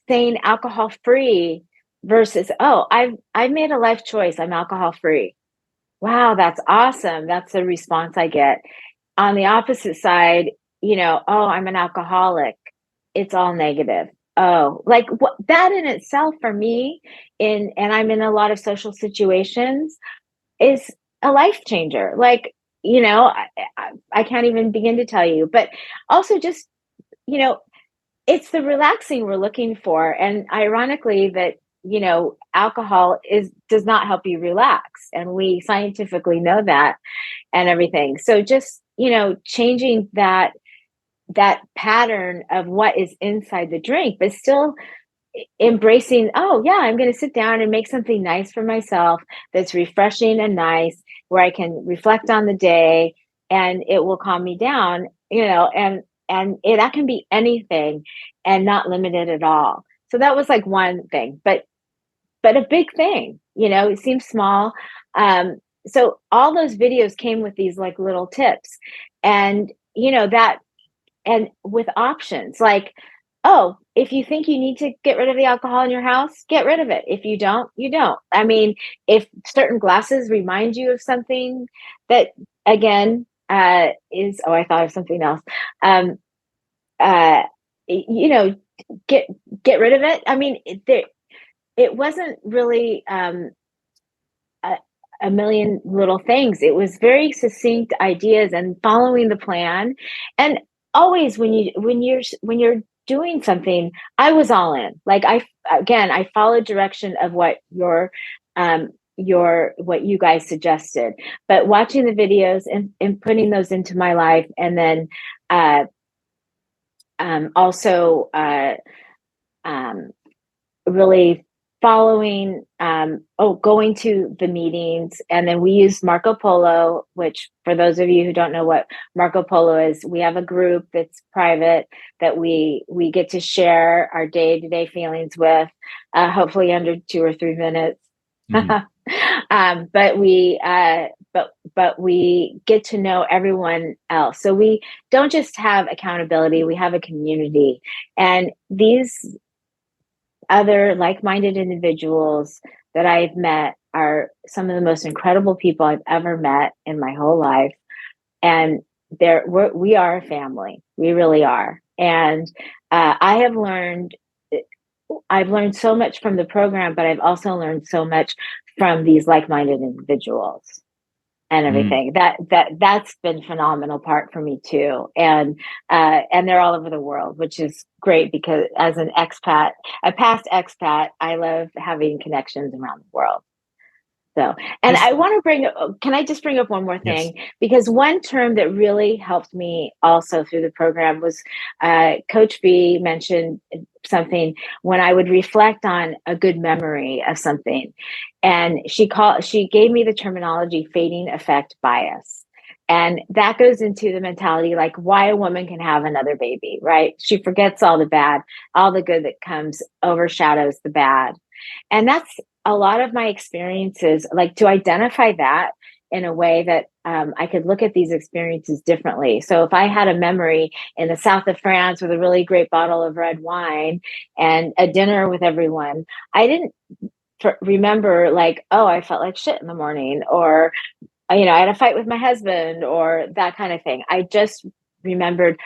saying alcohol free versus, oh, I've made a life choice, I'm alcohol free. Wow, that's awesome. That's the response I get. On the opposite side, oh, I'm an alcoholic. It's all negative. Oh, like that in itself for me, and I'm in a lot of social situations, is a life changer. Like, I can't even begin to tell you, but also just, it's the relaxing we're looking for. And ironically that, alcohol does not help you relax. And we scientifically know that and everything. So just, changing that pattern of what is inside the drink, but still embracing, oh yeah, I'm going to sit down and make something nice for myself that's refreshing and nice, where I can reflect on the day and it will calm me down, that can be anything and not limited at all. So that was like one thing, but a big thing, it seems small. So all those videos came with these like little tips, and that, and with options like, oh, if you think you need to get rid of the alcohol in your house, get rid of it. If you don't, you don't. I mean, if certain glasses remind you of something that, again, I thought of something else. Get rid of it. I mean, it wasn't really a million little things. It was very succinct ideas and following the plan. And always when you're doing something, I was all in. Like I followed direction of what what you guys suggested, but watching the videos and putting those into my life, and then also really following, going to the meetings. And then we use Marco Polo, which for those of you who don't know what Marco Polo is, we have a group that's private that we get to share our day-to-day feelings with, hopefully under 2 or 3 minutes. Mm-hmm. But we get to know everyone else. So we don't just have accountability, we have a community. And these other like-minded individuals that I've met are some of the most incredible people I've ever met in my whole life. And we are a family. We really are. And I've learned so much from the program, but I've also learned so much from these like-minded individuals and everything. That's been a phenomenal part for me too. And they're all over the world, which is great because as a past expat, I love having connections around the world. So, and can I just bring up one more thing? Yes. Because one term that really helped me also through the program was Coach B mentioned something when I would reflect on a good memory of something. And she gave me the terminology fading effect bias. And that goes into the mentality like why a woman can have another baby, right? She forgets all the bad, all the good that comes overshadows the bad. And that's a lot of my experiences, like to identify that in a way that I could look at these experiences differently. So if I had a memory in the south of France with a really great bottle of red wine and a dinner with everyone, I didn't remember like, oh, I felt like shit in the morning, or I had a fight with my husband or that kind of thing. I just remembered,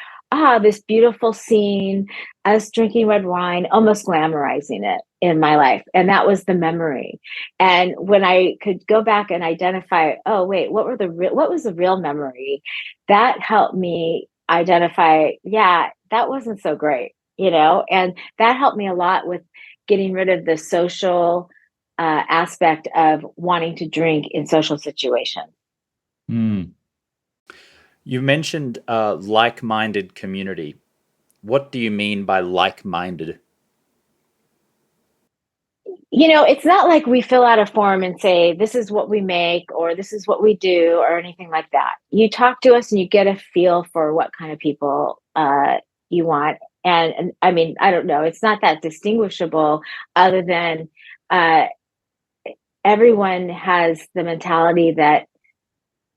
this beautiful scene, us drinking red wine, almost glamorizing it in my life. And that was the memory. And when I could go back and identify, oh, wait, what was the real memory? That helped me identify, yeah, that wasn't so great, and that helped me a lot with getting rid of the social aspect of wanting to drink in social situations. Mm. You mentioned like-minded community. What do you mean by like-minded? It's not like we fill out a form and say, this is what we make or this is what we do or anything like that. You talk to us and you get a feel for what kind of people you want. And I mean, I don't know, it's not that distinguishable other than uh, everyone has the mentality that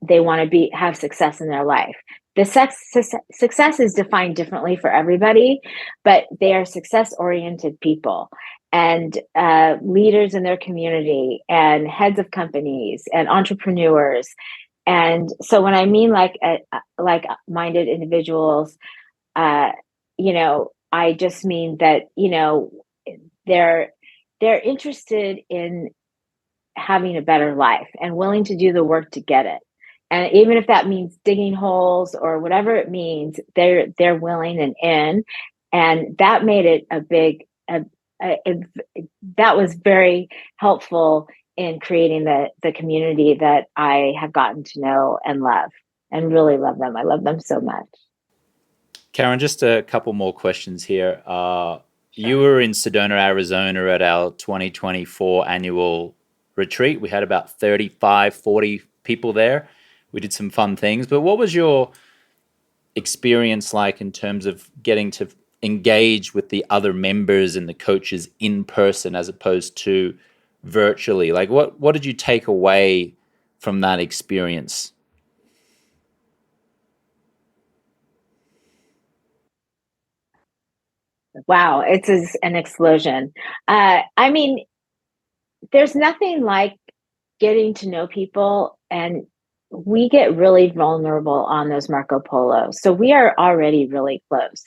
they want to have success in their life. The success is defined differently for everybody, but they are success oriented people and leaders in their community and heads of companies and entrepreneurs. And so when I mean like minded individuals, uh, I just mean that they're they're interested in having a better life and willing to do the work to get it. And even if that means digging holes or whatever it means, they're willing and in. And that made it that was very helpful in creating the community that I have gotten to know and love and really love them. I love them so much. Karen, just a couple more questions here. You were in Sedona, Arizona at our 2024 annual retreat. We had about 35, 40 people there. We did some fun things. But what was your experience like in terms of getting to engage with the other members and the coaches in person as opposed to virtually? Like what did you take away from that experience? Wow, it's an explosion. I mean, there's nothing like getting to know people, and we get really vulnerable on those Marco Polo. So we are already really close.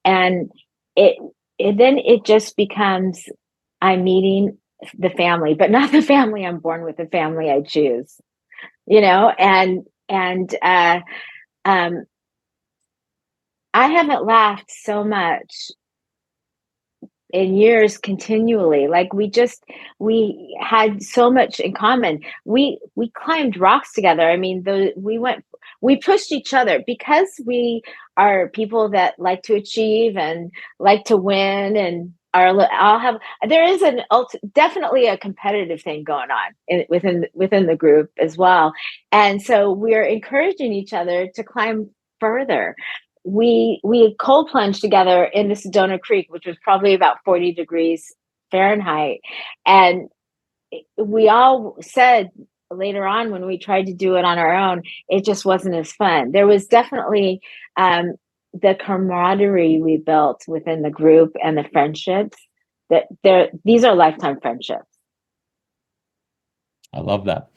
And it, then it just becomes I'm meeting the family, but not the family I'm born with, the family I choose, and um I haven't laughed so much in years continually. Like we had so much in common. We climbed rocks together. I mean, we pushed each other because we are people that like to achieve and like to win and I'll have there is definitely a competitive thing going on within the group as well. And so we're encouraging each other to climb further. We cold plunged together in the Sedona Creek, which was probably about 40 degrees Fahrenheit. And we all said later on when we tried to do it on our own, it just wasn't as fun. There was definitely the camaraderie we built within the group and the friendships these are lifetime friendships. I love that.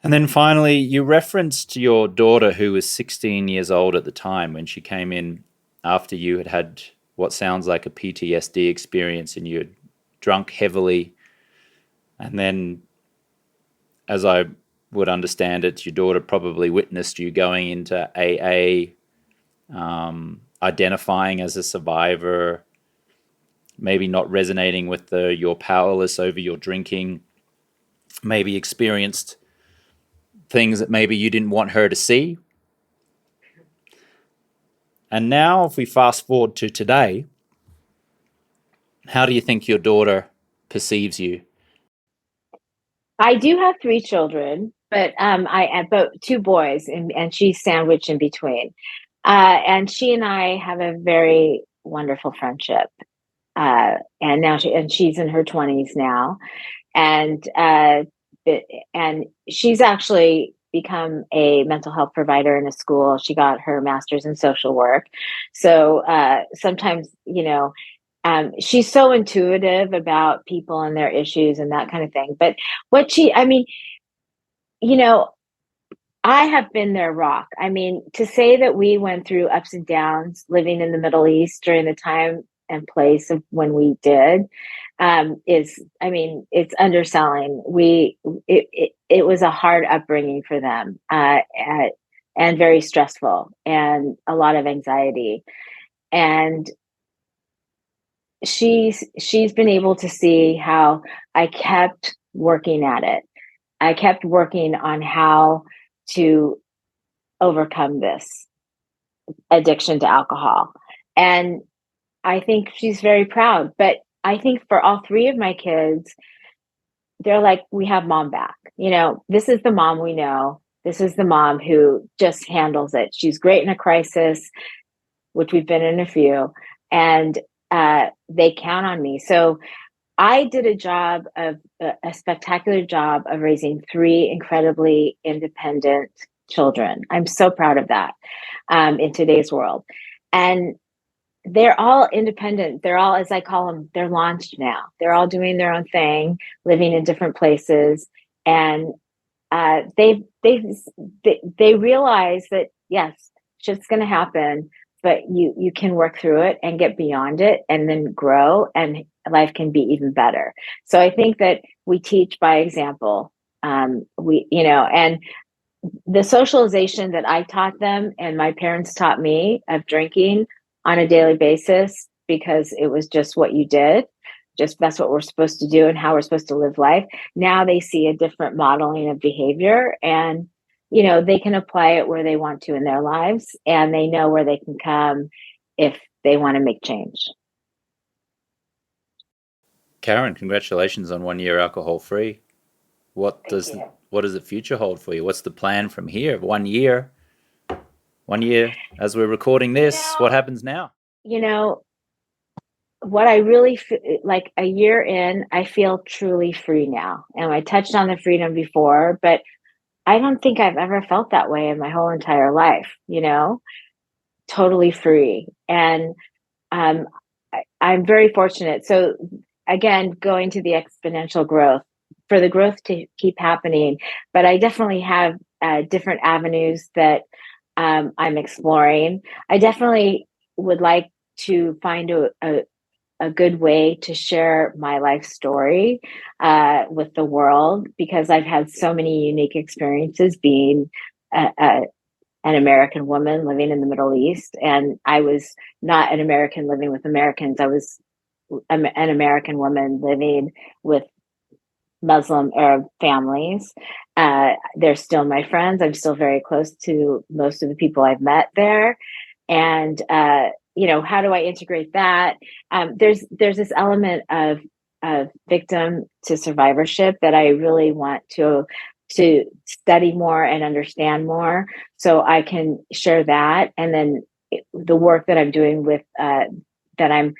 And then finally, you referenced your daughter, who was 16 years old at the time when she came in after you had what sounds like a PTSD experience and you had drunk heavily. And then, as I would understand it, your daughter probably witnessed you going into AA, identifying as a survivor, maybe not resonating with you're powerless over your drinking, maybe experienced things that maybe you didn't want her to see. And now, if we fast forward to today, how do you think your daughter perceives you? I do have 3 children. but but two boys, and she's sandwiched in between. And she and I have a very wonderful friendship. And now she's in her 20s now, and and she's actually become a mental health provider in a school. She got her master's in social work. So sometimes, she's so intuitive about people and their issues and that kind of thing. But I mean, you know, I have been their rock. I mean, to say that we went through ups and downs living in the Middle East during the time and place of when we did, is, I mean, it's underselling. It was a hard upbringing for them, and very stressful and a lot of anxiety. And she's been able to see how I kept working at it. I kept working on how to overcome this addiction to alcohol. And I think she's very proud. But I think for all three of my kids, they're like, we have mom back. This is the mom we know. This is the mom who just handles it. She's great in a crisis, which we've been in a few, and they count on me. So I did a spectacular job of raising three incredibly independent children. I'm so proud of that, in today's world. And they're all independent. They're all, as I call them, they're launched now. They're all doing their own thing, living in different places. And they realize that, yes, shit's going to happen, but you can work through it and get beyond it and then grow, and life can be even better. So I think that we teach by example. And the socialization that I taught them and my parents taught me of drinking on a daily basis, because it was just what you did, just that's what we're supposed to do and how we're supposed to live life. Now they see a different modeling of behavior, and they can apply it where they want to in their lives, and they know where they can come if they want to make change. Karen, congratulations on 1 year alcohol free. What does the future hold for you? What's the plan from here? 1 year. 1 year as we're recording this. What happens now? What I really like, a year in, I feel truly free now. And I touched on the freedom before, but I don't think I've ever felt that way in my whole entire life, totally free. And I'm very fortunate. So again, going to the exponential growth, for the growth to keep happening. But I definitely have different avenues that I'm exploring. I definitely would like to find a good way to share my life story with the world, because I've had so many unique experiences being an American woman living in the Middle East. And I was not an American living with Americans. I was an American woman living with Muslim Arab families. They're still my friends. I'm still very close to most of the people I've met there. And how do I integrate that? There's this element of victim to survivorship that I really want to study more and understand more, so I can share that. And then the work that I'm doing with that I'm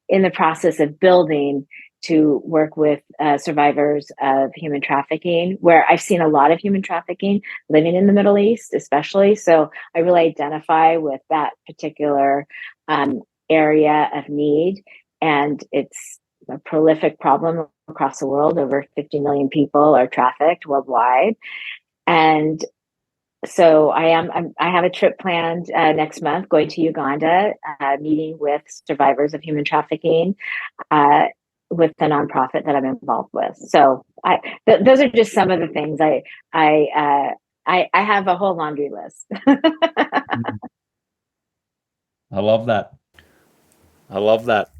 in the process of building to work with survivors of human trafficking, where I've seen a lot of human trafficking living in the Middle East, especially. So I really identify with that particular area of need. And it's a prolific problem across the world. Over 50 million people are trafficked worldwide. And so I have a trip planned next month, going to Uganda, meeting with survivors of human trafficking, with the nonprofit that I'm involved with. So those are just some of the things I have a whole laundry list. I love that. I love that.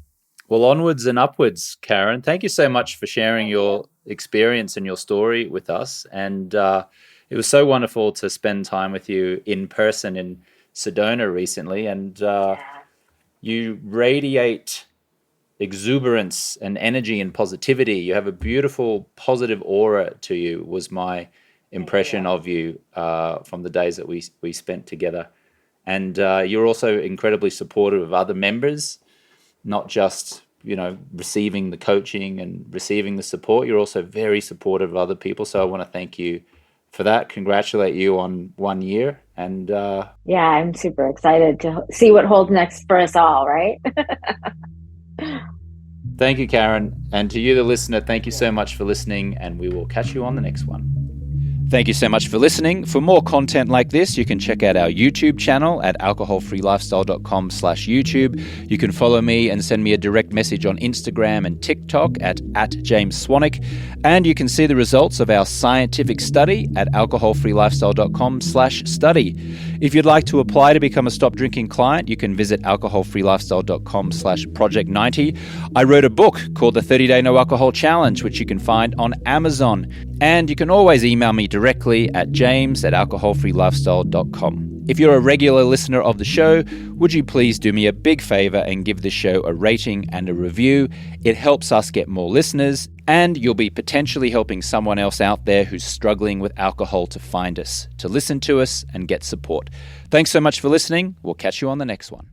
Well, onwards and upwards, Karen. Thank you so much for sharing your experience and your story with us. And it was so wonderful to spend time with you in person in Sedona recently. And you radiate exuberance and energy and positivity. You have a beautiful, positive aura to you, was my impression of you from the days that we spent together. And you're also incredibly supportive of other members, not just, receiving the coaching and receiving the support. You're also very supportive of other people. So I want to thank you for that. Congratulate you on 1 year. And yeah, I'm super excited to see what holds next for us all, right? Thank you, Karen. And to you, the listener, thank you so much for listening, and we will catch you on the next one. Thank you so much for listening. For more content like this, you can check out our YouTube channel at alcoholfreelifestyle.com/YouTube. You can follow me and send me a direct message on Instagram and TikTok at James Swanwick. And you can see the results of our scientific study at alcoholfreelifestyle.com/study. If you'd like to apply to become a stop drinking client, you can visit alcoholfreelifestyle.com/project90. I wrote a book called The 30-Day No Alcohol Challenge, which you can find on Amazon. And you can always email me directly at james@alcoholfreelifestyle.com. If you're a regular listener of the show, would you please do me a big favor and give the show a rating and a review? It helps us get more listeners, and you'll be potentially helping someone else out there who's struggling with alcohol to find us, to listen to us and get support. Thanks so much for listening. We'll catch you on the next one.